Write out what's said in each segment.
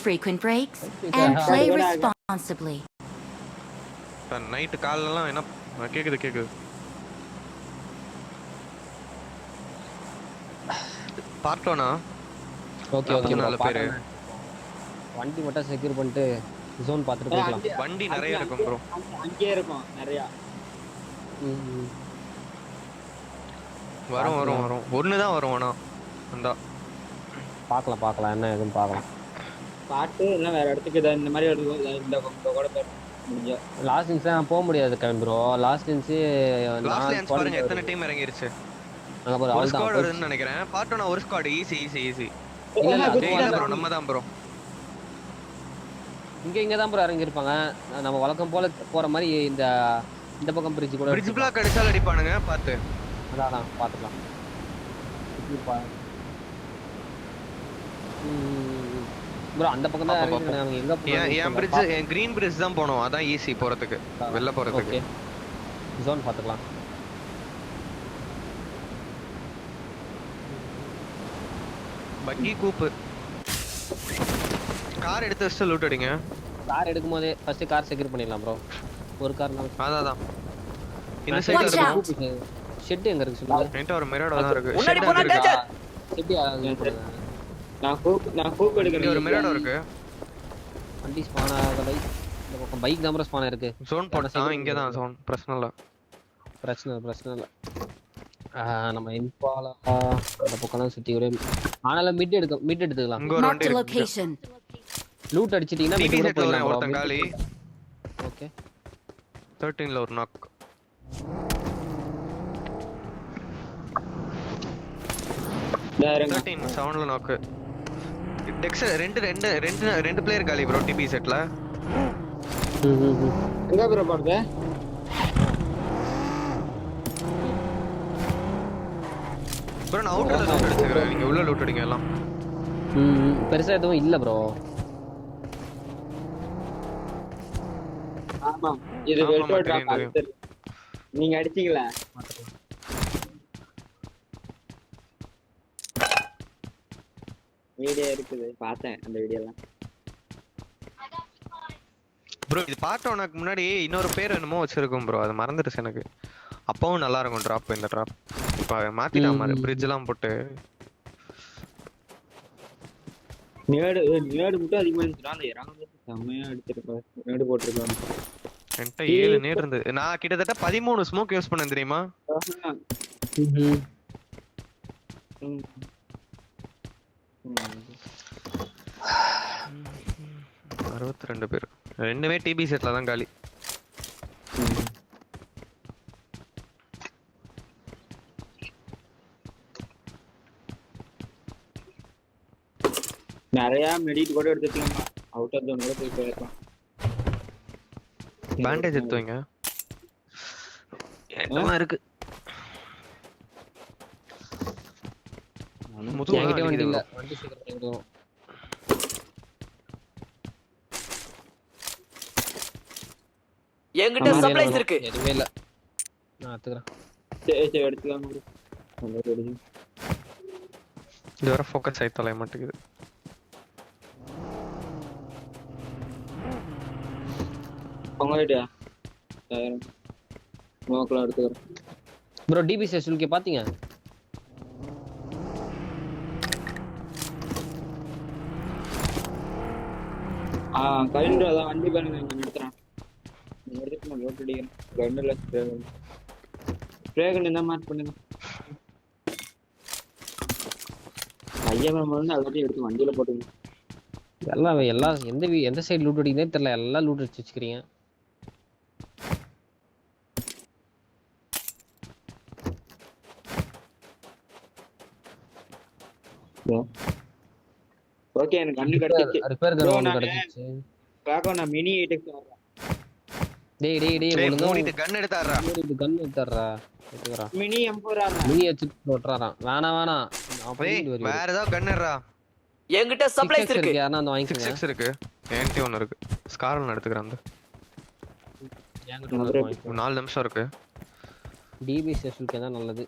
frequent breaks and play responsibly. Night காலெல்லாம் என்ன கேக்குது பார்க்கலாம்னா ஓகே ஓகே 4 பேர் வண்டி மட்டும் செக்யூர் பண்ணிட்டு ஜோன் பார்த்துட்டு போகலாம். வண்டி நிறைய இருக்கும் ப்ரோ. அங்கே இருக்கும் நிறைய. வரும் ஒன்னு தான் வரும். ஆனா வந்தா பார்க்கலாம் என்ன ஏதுன்னு பார்க்கலாம். பாட்டு இல்ல வேற இடத்துக்கு இந்த மாதிரி இந்த கூட முடிஞ்ச லாஸ்ட் இன்ஸ் போக முடியாது கவின் ப்ரோ. லாஸ்ட் இன்ஸ் பாருங்க எத்தனை டீம் இறங்கிருச்சு. அங்க பாரு ஒரு ஸ்குவாட் வருதுன்னு நினைக்கிறேன். பார்ட் 1 ஒரு ஸ்குவாட் ஈஸி. இல்ல ப்ரோ நம்ம தான் ப்ரோ. இங்க தான் ப்ரோ இறங்கி இருப்பாங்க. நம்ம வழக்கம் போல போற மாதிரி இந்த பக்கம் பிரிட்ஜ் கூட பிரிட்ஜ் பிளாக் அடிச்சால அடிப்பானுங்க பாத்து. அதான் பாத்துக்கலாம். ப்ரோ அந்த பக்கம் தான் இறங்கிட்டாங்க. எங்க போறோம்? என் பிரிட்ஜ் கிரீன் பிரிட்ஜ் தான் போணும். அதான் ஈஸி போறதுக்கு வெளில போறதுக்கு. ஓகே ஜோன் பாத்துக்கலாம். பக்கி கூப்பு கார் எடுத்து வச்சு லூட் அடிங்க. கார் எடுக்கும்போதே ஃபர்ஸ்ட் கார் செக்யூர் பண்ணிடலாம் ப்ரோ. ஒரு கார் அதான் இந்த சைடுல இருக்கு. ஷெட் எங்க இருக்கு சொல்லுங்க. என்கிட்ட ஒரு மிரர் தான் இருக்கு. முன்னாடி போனா டேஞ்சர். ஷெட் நான் கூப் எடுக்கிறேன். ஒரு மிரர் இருக்கு. வண்டி ஸ்பான் ஆகலை. இந்த பக்கம் பைக் தான் ஸ்பான் இருக்கு. ஜோன் போட்டா இங்க தான் ஜோன். பிரச்சனை இல்ல. நம்ம இம்பாலா அந்த பக்கம் சுத்தி ஒரே ஆனால மிட் எடுத்துக்கலாம். இங்க ஒரு வண்டி இருக்கு. லூட் அடிச்சிட்டீங்கன்னா மிட் கூட போயிடலாம். ஒருத்தன் காலி. ஓகே 13ல ஒரு நாக். டேரங்க 7ல நாக். டெக்ஸ் ரெண்டு பிளேயர் காலி ப்ரோ டிபி செட்ல. எங்க ப்ரோ போறது? ப்ரோ நான் அவுட்டர்ல லூட் அடிச்சுக்கிறேன். நீங்க உள்ள லூட் அடிங்க எல்லாம். பெருசா எதுவும் இல்ல ப்ரோ. ஆமா இது வெல்டோ டிராப். நீங்க அடிச்சீங்களா? வீடியோ இருக்குது பார்த்தேன் அந்த வீடியோலாம். ப்ரோ இது பார்த்தோனக்கு முன்னாடி இன்னொரு பேர் என்னமோ வச்சிருக்கும் ப்ரோ. அது மறந்துடுச்சு எனக்கு. அப்பவும் நல்லா இருக்கும் டிராப். இந்த டிராப் இப்ப மாத்திட்டா மாதிரி பிரிட்ஜ் எல்லாம் போட்டு நேடு மட்டும் அதிகமா இருந்துச்சு. அந்த இறங்கும்போது செம்மையா அடிச்சிருப்பாரு. நேடு போட்டுருக்காங்க. என்கிட்ட 7 நேடு இருந்தது. நான் கிட்டத்தட்ட 13 ஸ்மோக் யூஸ் பண்ணேன் தெரியுமா? 62 பேர். ரெண்டுமே டிபி செட்ல தான் காலி. நிறைய மெடிட் கூட எடுத்துக்கலாம். அவுட் ஆஃப் ஜோன் கூட போயிடலாம். பேண்டேஜ் எடுத்துவீங்க. என்னமா இருக்கு? என்கிட்ட வண்டி இல்ல. வண்டி சீக்கிரம் எடுத்துறோம். என்கிட்ட சப்ளைஸ் இருக்கு. எதுமே இல்ல. நான் எடுத்துறேன். சரி எடுத்துக்கலாம் ப்ரோ. நல்லா எடுங்க. இது வர ஃபோக்கஸ் ஆயி தொலைய மாட்டேங்குது. பொங்கலைட்டியா? ஸ்மோக்லாம் எடுத்துக்கிறேன். ப்ரோ டிபி செஷனுக்கு பாத்தீங்க? கவின் ப்ரோ அதான் வண்டி பாருங்க நான் எடுத்துறேன். எடுத்துட்டு நான் லோட் அடிக்கிறேன். கன்னுல ஸ்ப்ரே கன் என்ன மார்க் பண்ணுங்க. ஐயமன் வந்து அதோட எடுத்து வண்டியில போட்டுங்க. எல்லாம் எந்த சைடு லூட் அடிக்குதே தெரியல. எல்லாம் லூட் அடிச்சு வச்சுக்கிறீங்க. ஓகே எனக்கு கண்ணு கிடைச்சிச்சு. ரிப்பேர் கன் கிடைச்சிச்சு. காக்கோ நான் மினி 8x வரேன். டேய் மூடிட்டு கன் எடுத்தாறா. கன் எடுத்தாறா. எடுத்துறா. மினி M4 ஆறா. மினி வச்சு போட்றாராம். வேணாம். வேற ஏதோ கன் எடுறா. என்கிட்ட சப்ளைஸ் இருக்கு. யாரனா வந்து வாங்கிக்கங்க. 6x இருக்கு. என்கிட்ட ஒன்னு இருக்கு. ஸ்கார்ல எடுத்துக்கறேன் அந்த. என்கிட்ட 4 நிமிஷம் இருக்கு. டிபி செஷனுக்கு தான் நல்லது.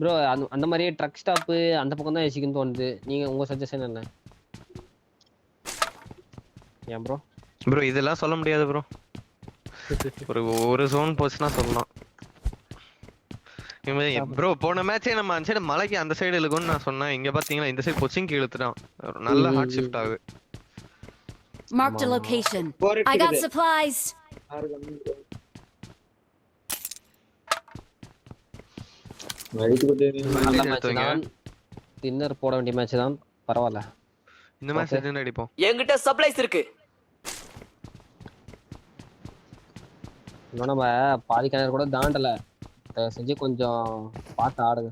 ப்ரோ அந்த மாதிரியே ட்ரக் ஸ்டாப் அந்த பக்கம் தான் யோசிக்கணும் தோணுது. நீங்க உங்க சஜஷன் என்ன? ஏன் ப்ரோ ப்ரோ இதெல்லாம் சொல்ல முடியாது ப்ரோ. ஒரு ஜோன் போச்சுன்னா சொல்லலாம். ப்ரோ போன மேட்சே நம்ம அந்த சைடு மலைக்கு அந்த சைடு இழுக்கும்னு நான் சொன்னேன். இங்க பாத்தீங்களா இந்த சைடு பொச்சிங்க்கு இழுத்துட்டான். நல்ல ஹார்ட் ஷிஃப்ட் ஆகுது. Marked a location. Four I got இருக்குது. supplies. வெயிட் குட்டி நல்ல எடுத்து மேட்ச் வைங்க. தான். டின்னர் போட வேண்டிய மேட்ச் தான். பரவாயில்ல. இந்த மேட்ச் எதுன்னு அடிப்போம். என்கிட்ட சப்ளைஸ் இருக்கு. இன்னும் நம்ம பாதி கிணறு கூட தாண்டல. தயவு செஞ்சு கொஞ்சம் பார்த்து ஆடுங்க.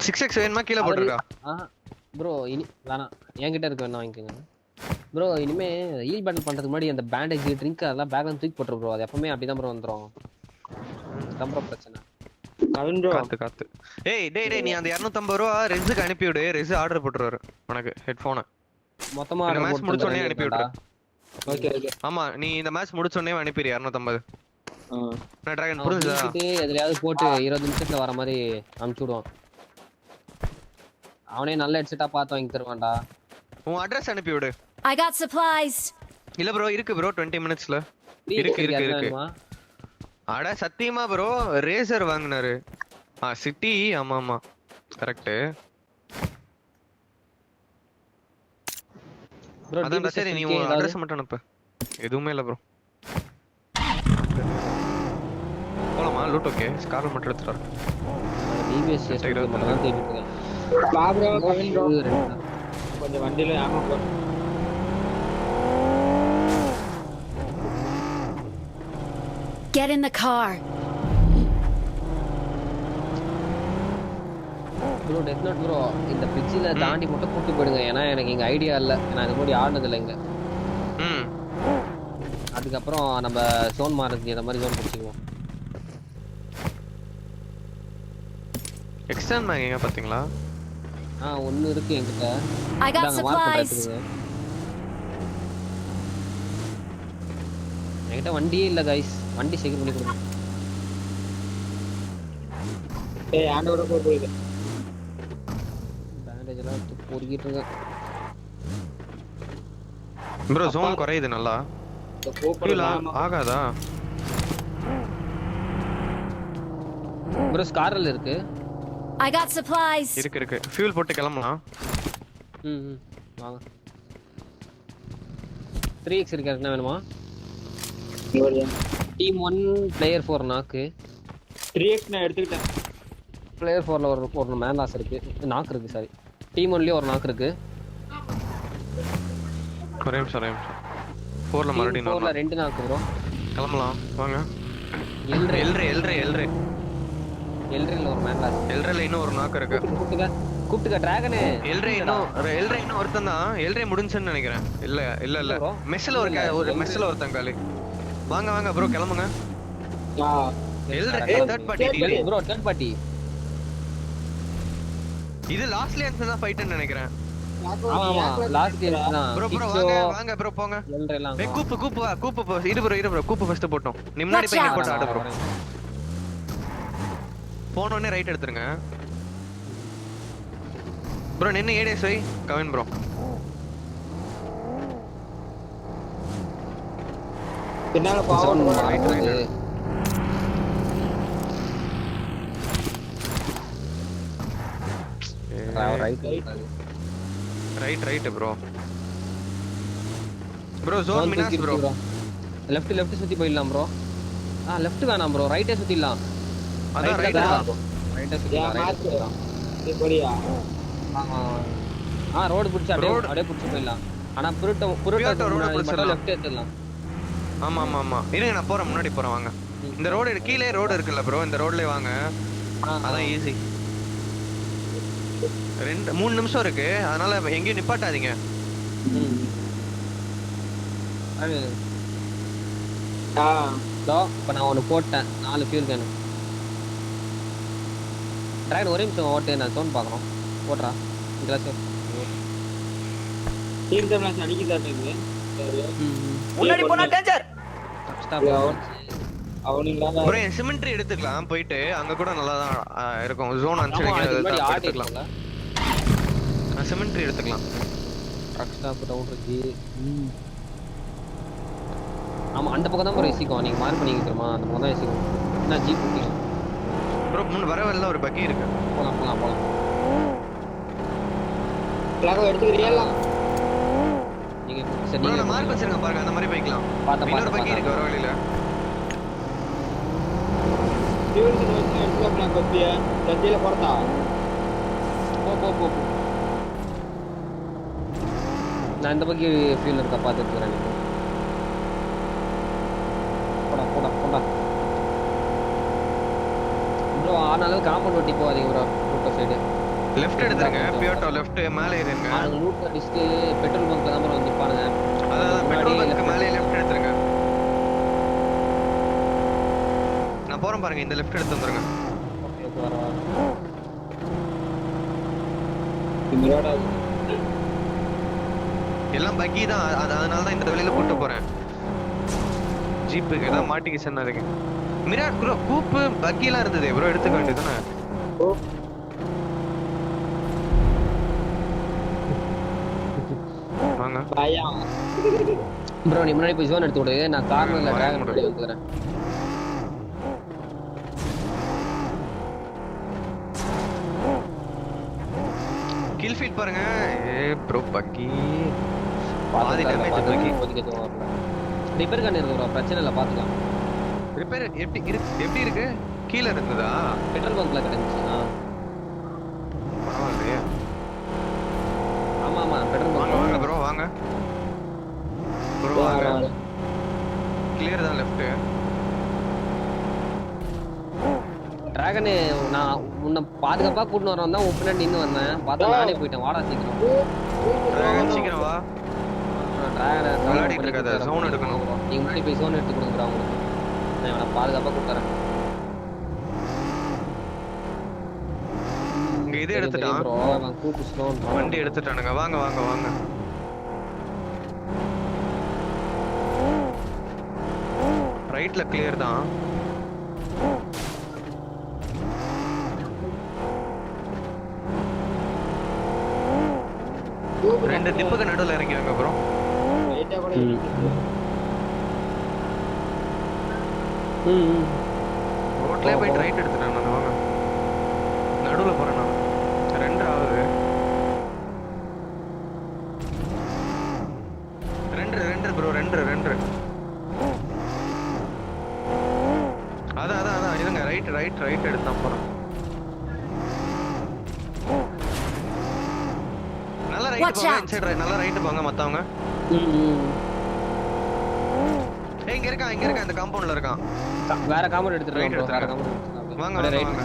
6x வேணுமா கீழே போட்டுருக்கா? ப்ரோ இனி வேணாம், என்கிட்ட இருக்கு, வேணா வாங்கிக்கோங்க ப்ரோ. இனிமே ஹீல் பேட்டில் பண்றதுக்கு முன்னாடி அந்த பேண்டேஜ் ட்ரிங்க் அதெல்லாம் பேக்ல தூக்கி போட்டுரு ப்ரோ. அது எப்பவுமே அப்படிதான் ப்ரோ வந்துரும். தான் ப்ரோ பிரச்சனை. கவின் ப்ரோ காத்து. டேய் நீ அந்த 250 ரூபா ரெஸுக்கு அனுப்பி விடு. ரெஸ் ஆர்டர் போட்டுருவாரு உனக்கு ஹெட்போனை. மொத்தமா இந்த மேட்ச் முடிச்ச உடனே அனுப்பி விடுறா. Okay okay. ஆமா நீ இந்த மேட்ச் முடிச்ச உடனே அனுப்பிடு 250. நான் டிராகன் புரிஞ்சா எதுலயாவது போட்டு 20 நிமிஷத்துல வர மாதிரி அனுப்பிச்சு விடுவான். அவனே நல்ல ஹெட்செட்டா பார்த்து வாங்கி தருவான்டா. உன் அட்ரஸ் அனுப்பி விடு. I got supplies. இல்ல ப்ரோ இருக்கு ப்ரோ 20 மினிட்ஸ்ல இருக்கு. அட சத்தியமா ப்ரோ ரேசர் வாங்குனாரு. சிட்டி. ஆமா கரெக்ட். ப்ரோ அதான் சரி நீ உன் அட்ரஸ் மட்டும் அனுப்பு. எதுவுமே இல்ல ப்ரோ. போலாமா லூட்? ஓகே ஸ்கார் மட்டும் எடுத்துட்டு வரேன். டிபிஎஸ் மட்டும் தான் தேடிட்டு இருக்கேன். வா ப்ரோ கவின் ப்ரோ கொஞ்சம் வண்டியில ஆமா bro. Get in the car. Bro death not bro இந்த பிட்ஜில் தாண்டி மட்டும் கூட்டி போயிடுங்க. ஏன்னா எனக்கு இங்கே ஐடியா இல்லை. நான் இது மாதிரி ஆடினது இல்லை இங்கே. அதுக்கப்புறம் நம்ம ஜோன் மாறதுக்கு இந்த மாதிரி ஜோன் பிடிச்சிக்குவோம். எக்ஸ்டர்ன் மேகிங்க பாத்தீங்களா? ஒன்று இருக்கு என்கிட்ட. I got supplies. என்கிட்ட வண்டியே இல்லை கைஸ். வண்டி சீக்கிரம் பண்ணி கொடுங்க. ஏய் ஆண்டோட போடுது. பேண்டேஜ் எல்லாம் பொறுக்கிட்டு இருக்கேன். ப்ரோ ஜோன் குறையுது நல்லா. ஆகாதா ப்ரோ? ஸ்காரல் இருக்கு. I got supplies. இருக்கு ஃபியூல் போட்டு கிளம்பலாம். வாங்க. 3x இருக்கு. என்ன வேணுமா? டீம் 1 பிளேயர் 4 நாக்கு. 3x நான் எடுத்துக்கிட்டேன். பிளேயர் 4ல ஒரு மேன் லாஸ் இருக்கு. நாக்கு இருக்கு சாரி. டீம் 1லயே ஒரு நாக்கு இருக்கு. ஒரே நிமிஷம் 4ல மறுபடியும் 4ல 2 நாக்கு ப்ரோ. கிளம்பலாம் வாங்க. எல்ரேல ஒரு மேன் லாஸ். எல்ரேல இன்னும் ஒரு நாக்கு இருக்கு. கூப்பிட்டுக்க டிராகனே. எல்ரே இன்னும் ஒருத்தன் தான். எல்ரே முடிஞ்சுன்னு நினைக்கிறேன். இல்ல மெஸ்ல ஒரு மெஸ்ல ஒருத்தன் காலி. வாங்க ப்ரோ கிளம்புங்க. எல்ரே third party bro. Third party இது லாஸ்ட் லேன்ஸ் தான் ஃபைட்னு நினைக்கிறேன். ஆமா லாஸ்ட் கேம் தான். ப்ரோ வாங்க ப்ரோ போங்க. எல்ரேலாம் கூப்பு இரு ப்ரோ கூப்பு ஃபர்ஸ்ட் போட்டோம். நீ முன்னாடி போய் போட்டு ஆடு ப்ரோ. போன உடனே ரைட் எடுத்துருங்க ப்ரோ. நின்னு ஏடிஎஸ் வை கவின் ப்ரோ. பின்னால பாவம் ரைட் ப்ரோ. ஜோன் மினாஸ் ப்ரோ. லெஃப்ட் சுத்தி போயிடலாம் ப்ரோ. லெஃப்ட் வேணாம் ப்ரோ. ரைட்டே சுத்திடலாம். அதான் ரைட்டே சுத்திடலாம். இது போறியா? ரோடு பிடிச்சி அப்படியே பிடிச்சி போயிடலாம். ஆனா புருட்ட லெஃப்ட் எடுத்துடலாம். ஆமா இருங்க நான் போறேன். முன்னாடி போறேன் வாங்க. இந்த ரோடு கீழே ரோடு இருக்குல்ல ப்ரோ. இந்த ரோட்லயே வாங்க. அதான் ஈஸி. 3 நிமிஷம் இருக்கு. அதனால எங்கேயும் நிப்பாட்டாதீங்க. இப்போ நான் ஒன்று போட்டேன். 4 ஃபியூல் கேனு. டிராகன் ஒரே நிமிஷம் ஓட்டு. நான் சவுண்ட் பார்க்கணும். ஓட்டுறா இந்த டீம் டம்ளாஸ் அடிக்குதாட்டது. முன்னாடி போனா டேஞ்சர். அவனுங்களால ப்ரோ சிமெண்ட்ரி எடுத்துக்கலாம். போயிட்டு அங்க கூட நல்லா தான் இருக்கும். ஜோன் அன்சைடு எடுத்துக்கலாம். சிமெண்ட்ரி எடுத்துக்கலாம். ட்ரக் ஸ்டாப் டவுன் இருக்கு. ஆமா அந்த பக்கம் தான் ப்ரோ ஏசிக்கும். நீங்க மார்க் பண்ணிக்க தெரியுமா? அந்த பக்கம் தான் ஏசிக்கும். என்ன ஜீப் ஓட்டிங்க ப்ரோ முன்ன வர வரல ஒரு பக்கி இருக்கு. போலாம் போலாம் போலாம். பிளாக் எடுத்துக்கிறியா? நீங்க சரி ப்ரோ நீங்க நான் மார்க் வச்சிருக்கேன் பாருங்க, அந்த மாதிரி போய்க்கலாம். இன்னொரு பக்கி இருக்கு வர வழியில. ஃபியூல்ஸ் வந்து எடுத்துக்க பிளாக் வச்சியா? சத்தியில போறதா? போ போ போ போ. நான் இந்த பக்கி ஃபியூல் இருக்கா பார்த்து எடுத்துக்கிறேன். போடா போடா போடா ப்ரோ. ஆனாலும் காம்பவுண்ட் ஒட்டி போகாதீங்க ப்ரோ. ரூட் சைடு லெஃப்ட் எடுத்துருங்க. பியோட்டோ லெஃப்ட் மேலே ஏறுங்க. அவங்க ரூட் அடிச்சுட்டு பெட்ரோல் பங்க்ல தான் ப்ரோ வந்து நிப்பானுங்க. அதான் பெட்ரோல் பங்க் மேலே லெஃப்ட் எடுத்துருங்க. நான் போறேன் பாருங்க, இந்த லெஃப்ட் எடுத்து வந்துருங்க. ஓகே ஓகே வர வர. இங்கடா எல்லாம் பக்கி தான், அதனால தான் இந்த வழியில கூட்டு போறேன். ஜீப்புக்கு ஏதாவது மாட்டிக்கிச்சுன்னா இருக்கு. மிராட் ப்ரோ கூப்பு பக்கி எல்லாம் இருந்தது ப்ரோ, எடுத்துக்க வேண்டியதுதானே? வாங்க பாயா. ப்ரோ நீ முன்னாடி போய் ஜோன் எடுத்து விடு. நான் கார்னர்ல டிராகன் முன்னாடி வந்துக்கிறேன். கில் ஃபீட் பாருங்க. ஏ ப்ரோ பக்கி பாதி டேமேஜ் பக்கி. ஒதுக்கி எதுவும் வரல. ரிப்பேர் கண்ணு இருக்கு ப்ரோ, பிரச்சனை இல்லை பார்த்துக்கலாம். ரிப்பேர் எப்படி இருக்கு? கீழ இருந்ததா? பெட்ரோல் பங்க்ல கிடைச்சு. பரவாயில்லையே. ஆமா ஆமா பெட்ரோல் வாங்க பங்க். வாங்க ப்ரோ வாங்க ப்ரோ வாங்க. கிளியர் தான் லெஃப்ட். டிராகனு நான் உன்னை பாதுகாப்பா கூட்டின்னு வரவன் தான் உன் பின்னாடி நின்று வந்தேன். பார்த்தா நானே போயிட்டேன். வாடா சீக்கிரம். டிராகன் சீக்கிரம் வா. டிராகனை விளையாடிட்டு இருக்காத, zone எடுக்கணும். நீங்க முன்னாடி போய் ஜோன் எடுத்து கொடுக்குறா உங்களுக்கு. நான் இவனை பாதுகாப்பா கூட்டுறேன். இங்க இது எடுத்துட்டான். ப்ரோ அவன் கூட்டு ஸ்லோன் வண்டி எடுத்துட்டானுங்க. வாங்க வாங்க வாங்க. ரைட்ல கிளியர் தான். ரெண்டு திப்புக்கு நடுவுல இறங்கி வாங்க ப்ரோ. ரைட்டா கூட ரோட்லயே போயிட்டு ரைட் எடுத்துட்டேன் நான். வாங்க நடுவுல போறேன் நான். 2 ஆகுது. 2 ப்ரோ 2. அதான் இருங்க. ரைட் எடுத்தான் போறேன். நல்லா ரைட் Watch போங்க. out. இன்சைட் ரைட் நல்லா ரைட் போங்க மத்தவங்க. ஏய் இங்க இருக்கான் இந்த காம்பவுண்ட்ல இருக்கான். வேற காமெண்ட் எடுத்துறேன் Right ப்ரோ. வேற எடுத்துறேன். காமெண்ட் வாங்க எடுத்துறேன். வாங்க வாங்க.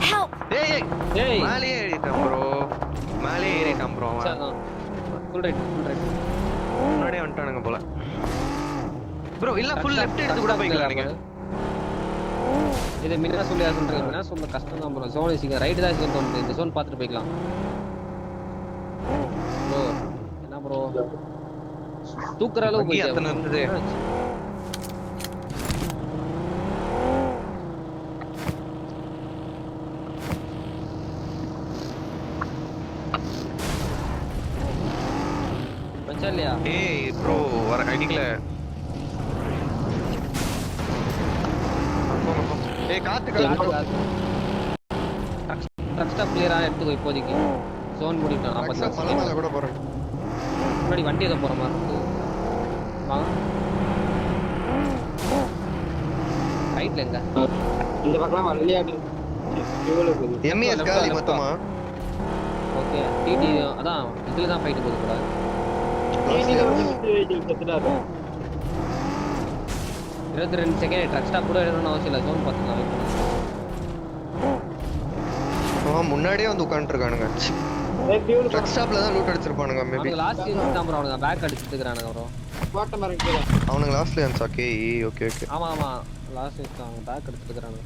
Help! ஏய் ஏய் மேலே ஏறிட்டான் ப்ரோ. மேலே ஏறிட்டான் ப்ரோ. ஃபுல் ரைட் முன்னாடியே வந்துட்டானுங்க போல. ப்ரோ இல்ல ஃபுல் லெஃப்ட் எடுத்து கூட போய்க்கலாம் நீங்க. இது மின்னா சொல்லியா சொல்றீங்க? மின்னா சொல்ல கஷ்டம் தான் ப்ரோ. ஜோன் சீக்கிரம் ரைட் தான் சொல்லிட்டு இந்த ஜோன் பார்த்துட்டு போய்க்கலாம். ப்ரோ என்ன ப்ரோ தூக்குற அளவுக்கு பக்கி அத்தனை இருந்தது. வச்சா இல்லையா? ஏய் ப்ரோ வர அடிக்கல. ஏய் காத்து. ட்ரக் ஸ்டாப் கிளியரா எடுத்துக்கோ இப்போதைக்கு. ஜோன் முடிட்டோம். 40 மலை மேல கூட போறேன். முன்னாடி வண்டி ஏதோ போற மாதிரி இருக்கு. வாங்க ரைட்ல எங்க? இந்த பக்கம் விளையாடு. ஃபியூல் இருக்குது. எம்இஎஸ் காலி மொத்தமா. ஓகே டிடி அதான் இதுல தான் ஃபைட் போகுது கூட. டிடில வந்து வெஹிக்கிள் செத்துட்டாரு. 22 செகண்ட் ட்ரக் ஸ்டாப் கூட எடுக்கணும்னு அவசியம் இல்லை. ஜோன் பார்த்துக்கலாம். முன்னாடியே வந்து உட்காந்துருக்கானுங்க. ஏய் ஃபியூல் ட்ரக் ஸ்டாப்ல தான் லூட் அடிச்சிருப்பானுங்க மேபி. அவங்க லாஸ்ட் சீன் தான் ப்ரோ. அவனுங்க பேக் அடிச்சிட்டு இருக்கானுங்க ப்ரோ. போட்ட மாதிரி இருக்கு. அவனுங்க லாஸ்ட்ல இருந்தா ஓகே ஓகே. ஆமா ஆமா லாஸ்ட் சீன் அவங்க பேக் அடிச்சிட்டு இருக்கானுங்க.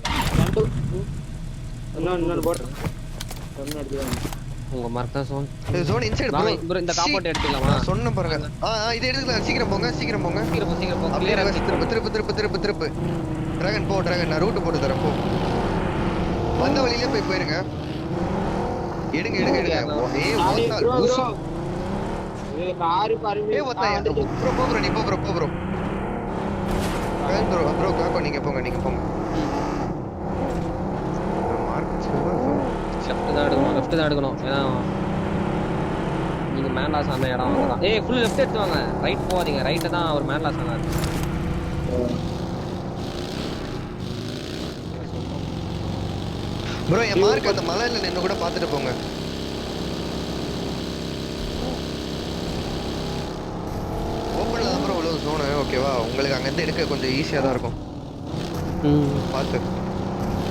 இன்னொரு போட். ஒன்னு அடிச்சாங்க. உங்க மார்க் தான் ஜோன். ஜோன் இன்சைட் வாங்க ப்ரோ. ப்ரோ இந்த காம்பவுண்ட் எடுத்துக்கலாமா? நான் சொன்ன பாருங்க. இது எடுத்துக்கலாம். சீக்கிரம் போங்க. சீக்கிரம் போ அப்படியே கிளியரா திருப்பு. டிராகன் போ. டிராகன் நான் ரூட் போட்டு தரேன் போ. வந்த வழியிலே போயிருங்க. எடுங்க. ஏய் ஓசால் காரு பாருங்க ஏய் ஒத்த ப்ரோ போ ப்ரோ நீ போ ப்ரோ ப்ரோ காக்கோ நீங்க போங்க மார்க் லெஃப்ட் தான் எடுக்கணும் ஏன்னா நீங்க மேன் லாஸ் ஆன இடம் அங்கதான். ஏய் ஃபுல் லெஃப்ட் எடுத்து வாங்க, ரைட் போகாதீங்க, ரைட்டு தான் ஒரு மேன் லாஸ் ஆனாரு. ப்ரோ என் மார்க் அந்த மலையில நின்னு கூட பாத்துட்டு போங்க. ஓப்பன்ல தான் ப்ரோ உள்ள ஜோன் ஓகேவா, உங்களுக்கு அங்க இருந்து எடுக்க கொஞ்சம் ஈஸியா தான் இருக்கும். பாத்து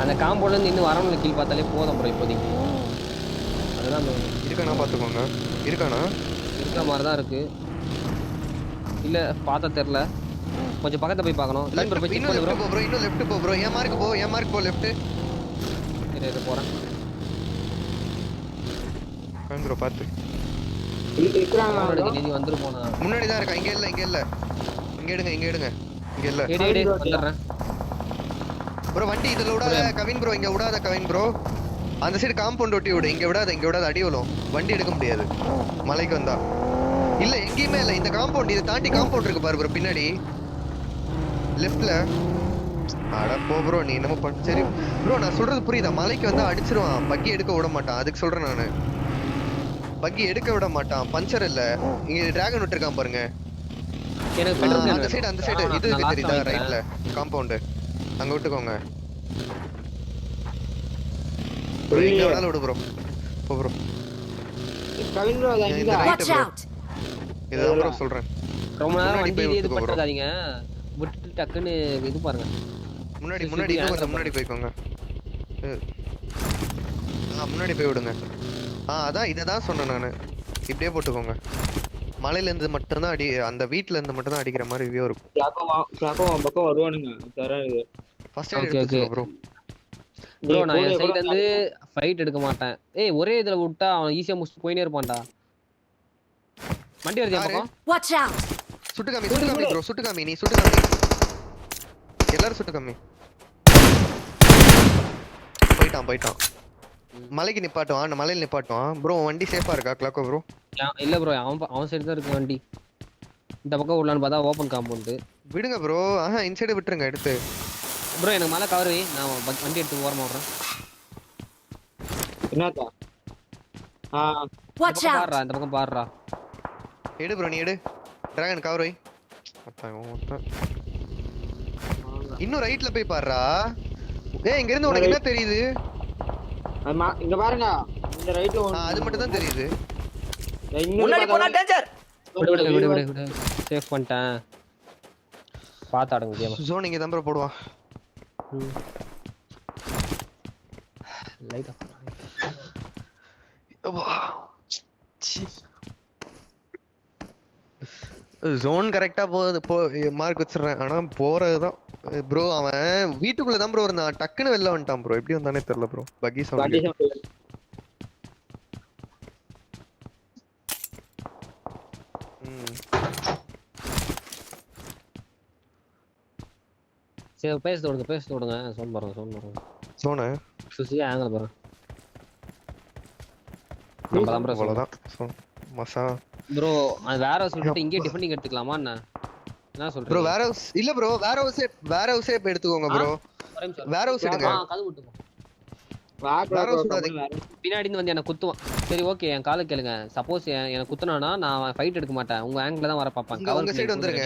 அந்த காம்பவுண்ட்ல இருந்து இன்னும் வரவங்கள கீழ் பார்த்தாலே போதும் ப்ரோ இப்போதைக்கு. அதுதான் இருக்கானா பாத்துக்கோங்க. இருக்கானா இருக்கிற மாதிரி தான் இருக்கு, இல்ல பார்த்தா தெரியல, கொஞ்சம் பக்கத்துல போய் பார்க்கணும். இன்னும் லெஃப்ட் போ ப்ரோ, இன்னும் லெஃப்ட் போ ப்ரோ. என் மார்க் போ லெஃப்ட். இரு போறேன் ப்ரோ பாத்து நிதி வந்துரு போனா முன்னாடி தான் இருக்கா. இங்க இல்ல இங்க எடுங்க இங்க இல்ல வந்துடுறேன் ப்ரோ. வண்டி இதுல விடாத கவின் ப்ரோ, இங்க விடாத கவின் ப்ரோ. அந்த சைடு காம்பவுண்ட் ஒட்டி விடு, இங்க விடாத அடி விழும், வண்டி எடுக்க முடியாது மலைக்கு வந்தா. இல்ல எங்கேயுமே இல்ல, இந்த காம்பவுண்ட் இதை தாண்டி காம்பவுண்ட் இருக்கு பாரு ப்ரோ பின்னாடி லெஃப்ட்ல. அட போ ப்ரோ நீ என்னமோ பண்ண. சரி ப்ரோ நான் சொல்றது புரியுதா, மலைக்கு வந்தா அடிச்சிருவான், பக்கி எடுக்க விட மாட்டான், அதுக்கு சொல்றேன் நானு. பக்கி எடுக்க விட மாட்டான், பஞ்சர் இல்ல. இங்க டிராகன் விட்டுருக்கான் பாருங்க எனக்கு அந்த சைடு இது தெரியுதா ரைட்ல காம்பவுண்ட், அங்க விட்டுக்கோங்க ப்ரோ. இங்க வேணாலும் விடு ப்ரோ, போ ப்ரோ. கவின் ப்ரோ இந்த ரைட் Watch ப்ரோ, out! இதான் ப்ரோ சொல்றேன். ரொம்ப நேரம் வண்டி இது விட்டுக்கோ bro. பண்றாதீங்க, விட்டுட்டு டக்குன்னு இது பாருங்க. முன்னாடி இன்னும் கொஞ்சம் முன்னாடி போய்க்கோங்க. முன்னாடி போய் விடுங்க. அதான் இததான் சொன்னேன் நானு, இப்படியே போட்டுக்கோங்க. மலையில இருந்து மட்டும்தான் அடி, அந்த வீட்ல இருந்து மட்டும் தான் அடிக்கிற மாதிரி வியூ இருக்கும். பக்கம் வருவானுங்க தராது. ஃபர்ஸ்ட் எய்ட் எடுத்துக்கோ ப்ரோ. ப்ரோ நான் என் சைடுல இருந்து ஃபைட் எடுக்க மாட்டேன். ஏய் ஒரே இதுல விட்டா அவன் ஈஸியா முடிச்சு போயினே இருப்பான்டா. வண்டி வருது பக்கம். Watch out! சுட்டு காமி ப்ரோ, சுட்டு காமி, நீ சுட்டு காமி, எல்லாரும் சுட்டு காமி. போயிட்டான் மலைக்கு நிப்பாட்டுவான், மலையில நிப்பாட்டுவான் ப்ரோ. வண்டி சேஃபா இருக்கா கிளாக்கோ ப்ரோ? இல்ல ப்ரோ அவன் சைடு தான் இருக்கு வண்டி. இந்த பக்கம் உள்ளான்னு பார்த்தா ஓபன் காம்பவுண்ட். விடுங்க ப்ரோ. இன்சைடு விட்டுருங்க எடுத்து. ப்ரோ எனக்கு மேல கவர் வை, நான் வண்டி எடுத்து ஓரமா விடுறேன். என்னடா Watch out! பாருடா இந்த பக்கம் பாருடா. எடு ப்ரோ, நீ எடு. டிராகன் கவர் வை. இன்னும் ரைட்ல போய் பாருடா. இங்க இருந்து உனக்கு என்ன தெரியுது? இங்க பாருங்க, இந்த ரைட்ல அது மட்டும் தான் தெரியுது. முன்னாடி போனா டேஞ்சர். விடு சேஃப் பண்ணிட்டேன். பாத்தாடுங்க கேம். ஜோன் இங்க தான் ப்ரோ போடுவான். லைட் ஜோன் கரெக்டா போகுது, மார்க் வச்சிடுறேன். ஆனா போறதுதான் ப்ரோ. அவன் வீட்டுக்குள்ள தான் ப்ரோ இருந்தான், டக்குன்னு வெளில வந்துட்டான் ப்ரோ. எப்படி வந்தானே தெரியல ப்ரோ. பக்கி சவுண்ட். சரி பேச விடுங்க. சோன் பாருங்க. சோனு சுசியா ஆங்கிள் பாருங்க. நம்ம தான் ப்ரோ அவ்வளவுதான். மசா ப்ரோ அது வேற சொல்லிட்டு இங்கே டிஃபனிங் எடுத்துக்கலாமா என்ன சொல்றீங்க ப்ரோ? வேற ஹவுஸ் இல்ல ப்ரோ, வேற ஹவுஸே எடுத்துக்கோங்க ப்ரோ. வேற ஹவுஸ் எடுங்க. கது விட்டுப்போம். வேற ஹவுஸ் விடாதீங்க. பின்னாடி இருந்து வந்து என்ன குத்துவான். சரி ஓகே என் காலை கேளுங்க. சப்போஸ் எனக்கு குத்துனானா நான் ஃபைட் எடுக்க மாட்டேன், உங்க ஆங்கிள் தான் வர பாப்பேன். உங்க சைடு வந்துருங்க.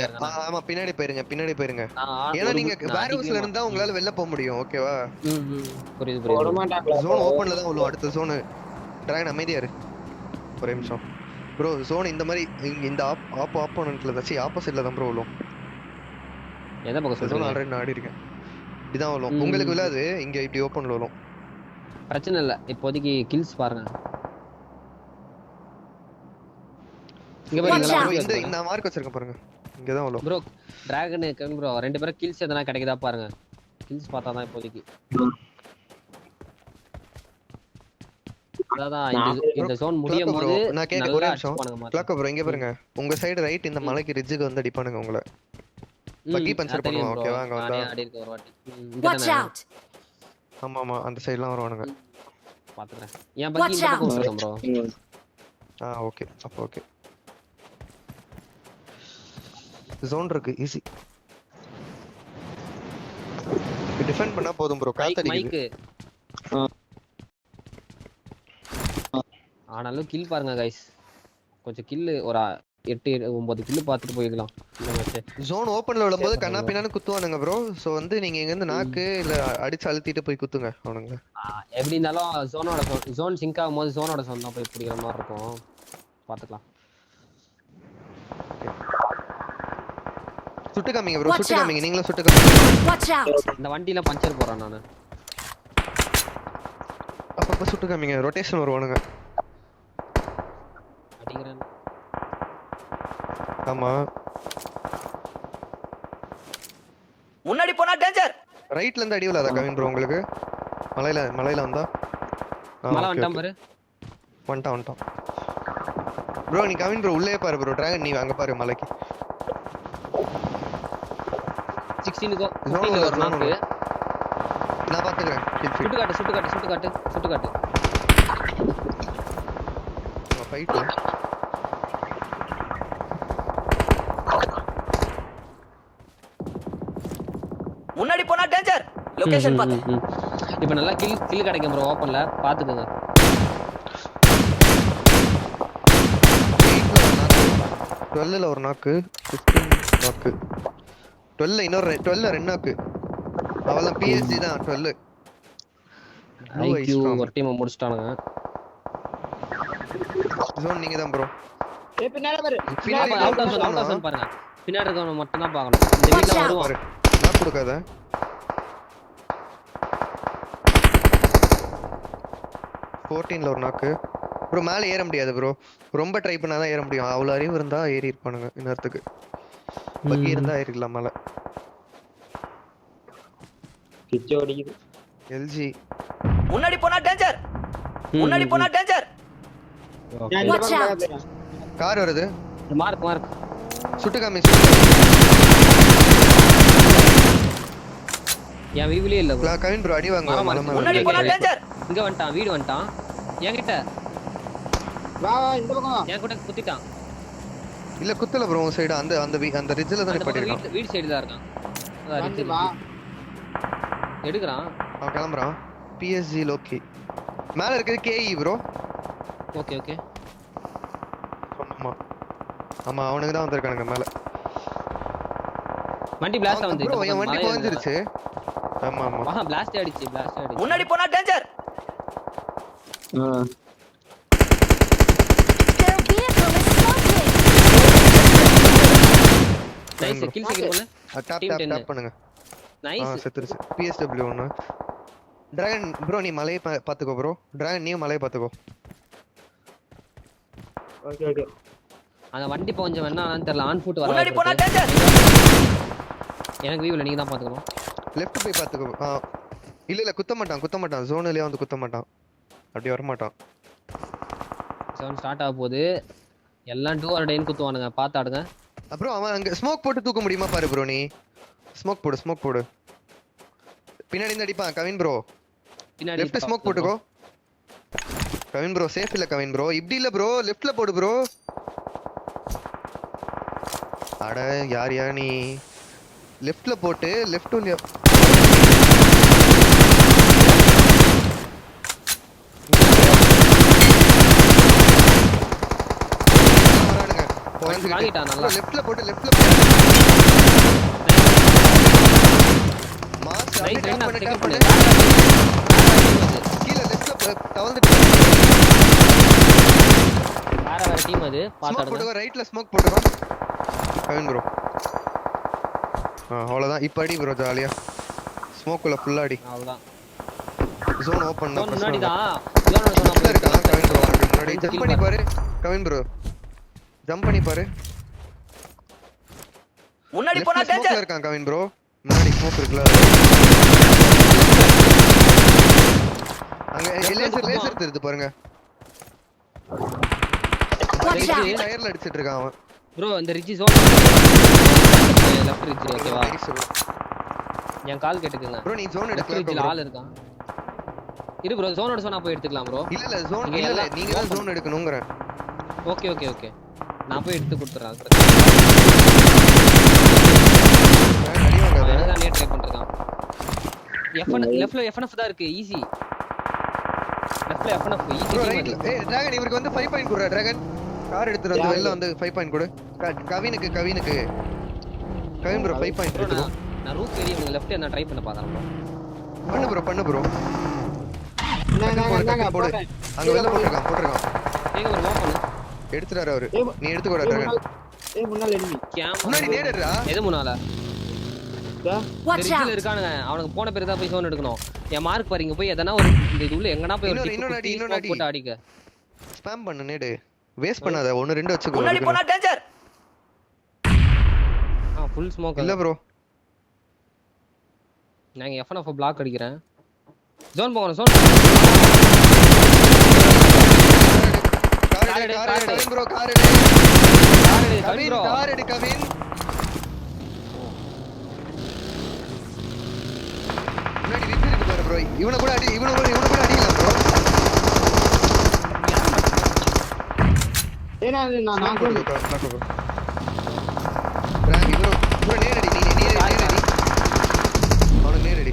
ஆமா பின்னாடி போயிருங்க. ஏன்னா நீங்க வேற ஹவுஸ்ல இருந்தா உங்களால வெளில போக முடியும். ஓகேவா? புரியுது. ஜோன் ஓபன்ல தான் உள்ள. அடுத்த ஜோன் டிராகன் அமைதியா இரு ஒரே நிமிஷம் ப்ரோ. ஜோன் இந்த மாதிரி இந்த ஆப்போனன்ட்ல தான், ஆப்போசிட்ல தான் ப்ரோ உள்ள. எந்த பக்கம் ஜோன் சொல்றீங்க? ஆல்ரெடி நான் ஆடி இருக்கேன். இப்படிதான் உள்ள உங்களுக்கு விழாது, இங்க இப்படி ஓபன்ல உள்ள. பிரச்சனை இல்ல, இப்போதைக்கு கில்ஸ் பாருங்க. இங்க பாருங்க, இந்த மார்க் வச்சிருக்கேன் பாருங்க, இங்க தான் உள்ள. ப்ரோ டிராகன் கன் ப்ரோ ரெண்டு பேரும் கில்ஸ் எதனா கிடைக்குதா பாருங்க. கில்ஸ் பார்த்தா தான் இப்போதைக்கு. அதான் இந்த ஜோன் முடியும் போது நான் கேக்க ஒரே நிமிஷம். கிளாக் ப்ரோ இங்க பாருங்க, உங்க சைடு ரைட் இந்த மலைக்கு ரிட்ஜுக்கு வந்து அடிப்பானுங்க உங்கள. பக்கி பஞ்சர் பண்ணுவாங்க. ஓகேவா? அங்க வந்தா அடி இருக்கு ஒரு வாட்டி. Watch out! ஆமா அந்த சைடுலாம் வருவானுங்க. பாத்துறேன். ஏன் பக்கி இந்த பக்கம் வந்துரும் ப்ரோ. ஓகே அப்ப ஓகே. ஜோன் இருக்கு ஈஸி. டிஃபெண்ட் பண்ணா போதும் ப்ரோ. காத்தடிக்குது. மைக்கு ஆனாலும் கில் பாருங்க गाइस. கொஞ்சம் கில் ஒரு 8 9 கில் பார்த்துட்டு போயிடலாம் இந்த மேட்ச். ஜோன் ஓபன்ல விடும்போது கண்ணா பின்னான்னு குத்துவானுங்க ப்ரோ. சோ வந்து நீங்க இங்க இருந்து நாக்கு இல்ல அடிச்சு அழுத்திட்டு போய் குத்துங்க அவனுங்க. எப்படி இருந்தாலும் ஜோன் சிங்க் ஆகும்போது ஜோனோட சவுண்ட் தான் போய் பிடிக்கிற மாதிரி இருக்கும். பாத்துக்கலாம். சுட்டு காமிங்க ப்ரோ. Watch சுட்டு out. காமிங்க. நீங்களும் சுட்டு காமிங்க. Watch out! இந்த வண்டியில பஞ்சர் போறேன் நானு. அப்பப்ப சுட்டு காமிங்க. ரொட்டேஷன் வருவானுங்க. அடிக்கிறேன். ஆமா. முன்னாடி போனா டேஞ்சர். ரைட்ல இருந்து அடி விழாதா கவின் ப்ரோ உங்களுக்கு? மலையில வந்தா மலை வந்துட்டான் பாரு. வந்துட்டான் ப்ரோ. நீ கவின் ப்ரோ உள்ளே பாரு ப்ரோ. டிராகன் நீ அங்க பாரு மலைக்கு. 16 கோ. Zone 16 ஒரு நாக்கு. நான் பாத்துக்கறேன். சுட்டு காட்டு. ஃபைட்ல முன்னாடி போனா டேஞ்சர். லொகேஷன் பாத்து. இப்போ நல்லா கில் கிடைக்கும் ப்ரோ ஓபன்ல பாத்துக்கங்க. 12ல ஒரு நாக்கு, 15 நாக்கு. 12 இன்னொரு 12 ரெண்டு நாக்கு. அவெல்லாம் PSG தான் 12. ஐக்யூ ஒரு டீம் முடிச்சிட்டானுங்க. ஜோன் நீங்க தான் ப்ரோ. பின்னால பாரு. பின்னாடி அவுட் ஆஃப் ஜோன் பாருங்க. பின்னாடி இருக்கவன மட்டும் தான் பார்க்கணும். இந்த வீட்ல வருவான். பாரு. நான் கொடுக்காத. ல ஒரு நாக்கு. ப்ரோ மேல ஏற முடியாது ப்ரோ. ரொம்ப ட்ரை பண்ணாதான் ஏற முடியும். அவ்வளவு அறிவு இருந்தா ஏறி இருப்பானுங்க இன்னொருத்துக்கு. பக்கி இருந்தா ஏறிடலாம் மேல. கிச்சோ அடிக்குது. LG முன்னாடி போனா டேஞ்சர். முன்னாடி போனா டேஞ்சர். Watch out! கார் வருது. மார்க். சுட்டு காமி. என் வியூவிலே இல்ல ப்ரோ. கவின் ப்ரோ அடி வாங்க. முன்னாடி போனா டேஞ்சர். இங்க வந்துட்டான். வீடு வந்துட்டான். என்கிட்ட வா இந்த பக்கம். என் கூட குத்திட்டான். இல்ல குத்தல ப்ரோ உங்க சைடு. அந்த ரிட்ஜ்ல தான் நிப்பாட்டிருக்கான். வீடு சைடு தான் இருக்கான். அதான் வந்து ரிட்ஜ் வா. எடுக்கறான். அவன் கிளம்புறான். PSG லோக்கி. மேல இருக்குது KE ப்ரோ. ஓகே. ஆமா அவனுக்கு தான் வந்திருக்கானுங்க மேல. வண்டி பிளாஸ்ட் வந்து ப்ரோ என் வண்டி போஞ்சிருச்சு. ஆமா. பிளாஸ்ட் ஆயிடுச்சு. முன்னாடி போனா danger. Their vehicle is smoking! Nice kill second பண்ணு. டாப் பண்ணுங்க. நைஸ். செத்துருச்சு. PSW ஒன்னு. டிராகன் ப்ரோ நீ மலையை பாத்துக்கோ ப்ரோ. டிராகன் நீ மலையை பாத்துக்கோ. ஓகே. அந்த வண்டி போஞ்சம் என்னன்னு தெரியல. ஆன் ஃபுட் வர. முன்னாடி போனா டேஞ்சர். எனக்கு வியூல நீங்க தான் பாத்துக்கணும். லெஃப்ட் போய் பாத்துக்கோ. இல்ல குத்த மாட்டான். ஜோன்லயே வந்து குத்த மாட்டான். அப்படி வர மாட்டான். சவுண்ட் ஸ்டார்ட் ஆக போகுது. எல்லாம் 2 ஆர் டைன் குத்துவானுங்க. பாத்தாடுங்க. அப்புறம் அவன் அங்க ஸ்மோக் போட்டு தூக்க முடியுமா பாரு ப்ரோ. நீ ஸ்மோக் போடு. பின்னாடி இருந்து அடிப்பான் கவின் ப்ரோ. பின்னாடி லெஃப்ட் ஸ்மோக் போட்டுக்கோ. கவின் ப்ரோ சேஃப் இல்ல கவின் ப்ரோ. இப்படி இல்ல ப்ரோ. லெஃப்ட்ல போடு ப்ரோ. அட யார் நீ லெஃப்ட்ல போட்டு லெஃப்ட் இல்ல வாங்கிட்டான் நல்லா. லெஃப்ட்ல போட்டு மாஸ் நைஸ் ரைட் நான் செக் பண்ணு. கீழ லெஃப்ட்ல தவழ்ந்துட்டு வேற டீம் அது. ஸ்மோக் பாத்தாடுங்க. போடுங்க. ரைட்ல ஸ்மோக் போடுங்க கவின் ப்ரோ. அவ்வளவுதான். இப்ப அடி ப்ரோ ஜாலியா. ஸ்மோக்குள்ள ஃபுல்லா அடி. அவ்வளவுதான். ஜோன் ஓபன் தான். முன்னாடி தான். ஜோனோட இருக்கான் கவின் ப்ரோ. முன்னாடி ஜம்ப் பண்ணி பாரு கவின் ப்ரோ. ஜம்ப் பண்ணி பாரு. முன்னாடி போனா டேஞ்சர். இருக்கான் கவின் ப்ரோ. முன்னாடி ஸ்மோக் இருக்குல. அங்க லேசர் தெரியுது பாருங்க. Watch out! டயர்ல அடிச்சிட்டு இருக்கான் அவன். ப்ரோ இந்த ரிட்ஜ் ஜோன் லெஃப்ட் ரிட்ஜ் ஓகேவா? என் கால் கேட்டுக்குங்க ப்ரோ நீ ஜோன் எடுக்கலாம். ரிட்ஜ்ல ஆள் இருக்கான். இரு ப்ரோ ஜோனோட ஜோனா போய் எடுத்துக்கலாம் ப்ரோ. இல்ல ஜோன் இல்ல நீங்க தான் ஜோன் எடுக்கணும்ங்கறேன். ஓகே நான் போய் எடுத்து கொடுத்துறேன். அடி வாங்காத. அதுதான் நேட் ட்ரை பண்றான். லெஃப்ட்ல FNF தான் இருக்கு. ஈஸி. லெஃப்ட்ல FNF ஈஸி. ப்ரோ ரைட்ல ஏய் டிராகன் இவருக்கு வந்து 5 பாயிண்ட் குடுறா டிராகன். கார் எடுத்துட்டு வந்து வெளில வந்து 5 பாயிண்ட் கொடு. கவினுக்கு கவின் ப்ரோ 5 பாயிண்ட் எடுத்துக்கோ. நான் ரூட் ஏறி உங்க லெஃப்ட் நான் ட்ரை பண்ண பாக்குறேன் ப்ரோ. பண்ணு ப்ரோ. போடு. அங்க வெளில போட்டுருக்கான். ஏங்க ஒரு வாக் பண்ணு. எடுத்துறாரு அவரு. நீ எடுத்துக்கோடா டிராகன். முன்னால enemy. முன்னாடி நேடுடா. எது முன்னால? Watch ரிட்ஜில out! இருக்கானுங்க. அவனுக்கு போன பேரு தான் போய் சோன் எடுக்கணும். என் மார்க் பாருங்க போய் எதனா ஒரு இந்த உள்ள எங்கனா போய் ஒரு இன்னொரு அடி போட்டு அடிக்க. ஸ்பாம் பண்ணு நேடு. வேஸ்ட் பண்ணாத. 1 2 வச்சுக்கோ. முன்னாடி போனா டேஞ்சர். ஃபுல் ஸ்மோக் இல்ல ப்ரோ. நான் FNF பிளாக் அடிக்கிறேன். ஜோன் போகணும் ஜோன். கார் எடு ப்ரோ கார் எடு. கார் எடு கவின். முன்னாடி ரிட்ஜ் இருக்கு பாரு ப்ரோ. இவனை கூட அடிக்கலாம் ப்ரோ. ஏனா நான் ப்ரோ ராங்கி ப்ரோ நேரடி நீ நேரடி. அவனுக்கு நேரடி.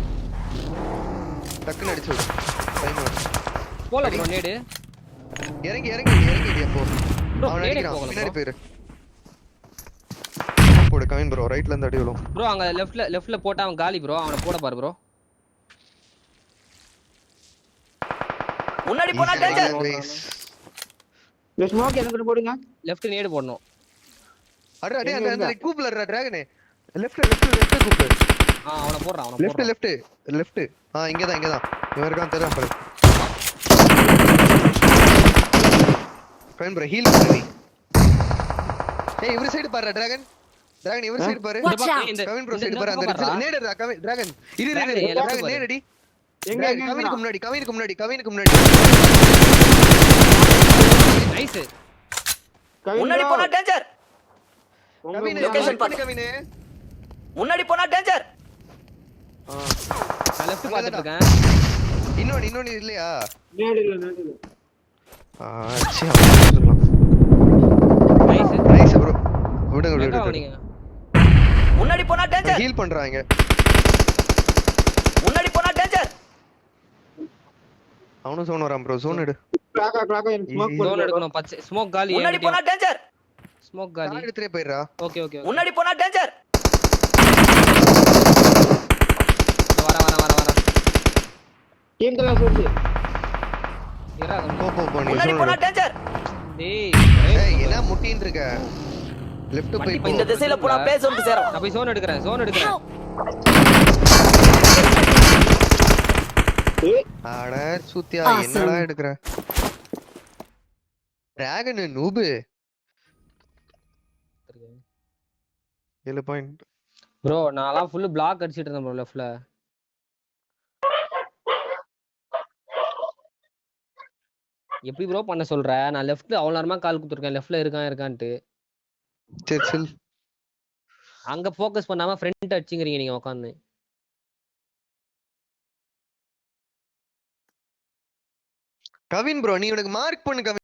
டக்குன்னு அடிச்சு விடு. டைம் ஆச்சு. போல ப்ரோ நேடு. இறங்கி அப்போ. அவன் அடிக்கிறான். பின்னாடி போயிரு. போடு கவின் ப்ரோ ரைட்ல இருந்து அடி விழும். ப்ரோ அங்க லெஃப்ட்ல போட்டா அவன் காலி ப்ரோ. அவனை போட பாரு ப்ரோ. முன்னாடி போனா டேஞ்சர். இந்த ஸ்மோக் எனக்கு போடுங்க. லெஃப்ட் நேடு போடணும். அட அந்த கூப்லறா டிராகனே. லெஃப்ட் கூப்ல. அவனை போடுறான். லெஃப்ட். இங்க தான். இவன் இருக்கான் தெரியும் பாரு. ஃபைன் ப்ரோ ஹீல் பண்ணு நீ. ஏய் இவர சைடு பாரு டிராகன் இவர சைடு பாரு. கவின் ப்ரோ சைடு பாரு. அந்த நேடுடா கவின் டிராகன். இரு டிராகன் நேடுடி. எங்க கவினுக்கு முன்னாடி. நைஸ். முன்னாடி போனா டேஞ்சர். கவின் லொகேஷன் பாத்து. கவின். முன்னாடி போனா டேஞ்சர். நான் லெஃப்ட் பாத்துட்டு இருக்கேன். இன்னொன்னு இல்லையா? நேடு இல்ல. சீ நைஸ் ப்ரோ. விடுங்க. முன்னாடி போனா டேஞ்சர். ஹீல் பண்றாங்க. முன்னாடி போனா டேஞ்சர். அவனும் சோன் வரான் ப்ரோ. சோன் எடு. கிளாக்கா எனக்கு ஸ்மோக் ஜோன் எடுக்கணும். பச்சை ஸ்மோக் காலி. முன்னாடி போனா டேஞ்சர். ஸ்மோக் காலி. கார் எடுத்துட்டே போயிடுறா. ஓகே முன்னாடி போனா டேஞ்சர். வர டீம் கலா சொல்லுது. இரா போ நீ முன்னாடி சோன் போனா எடு. டேஞ்சர். டேய் என்ன முட்டின்னு இருக்க? லெஃப்ட் போய் போ. இந்த திசையில போனா பேஸ் வந்து சேரும். நான் போய் ஜோன் எடுக்கிறேன். அட சூத்தியா என்னடா எடுக்கற? Dragon noob 7 point. ப்ரோ நான்லாம் ஃபுல் பிளாக் அடிச்சிட்டு இருந்தேன் ப்ரோ லெஃப்ட்ல. எப்படி ப்ரோ பண்ண சொல்ற? நான் லெஃப்ட்ல அவ்வளவு நேரமா கால் குடுத்துருக்கேன். லெஃப்ட்ல இருக்கான்ட்டு. சரி அங்க ஃபோக்கஸ் பண்ணாம ஃப்ரண்ட் அடிச்சிங்கறீங்க நீங்க உட்கார்ந்து. கவின் ப்ரோ நீ உனக்கு மார்க் பண்ணு கவின்.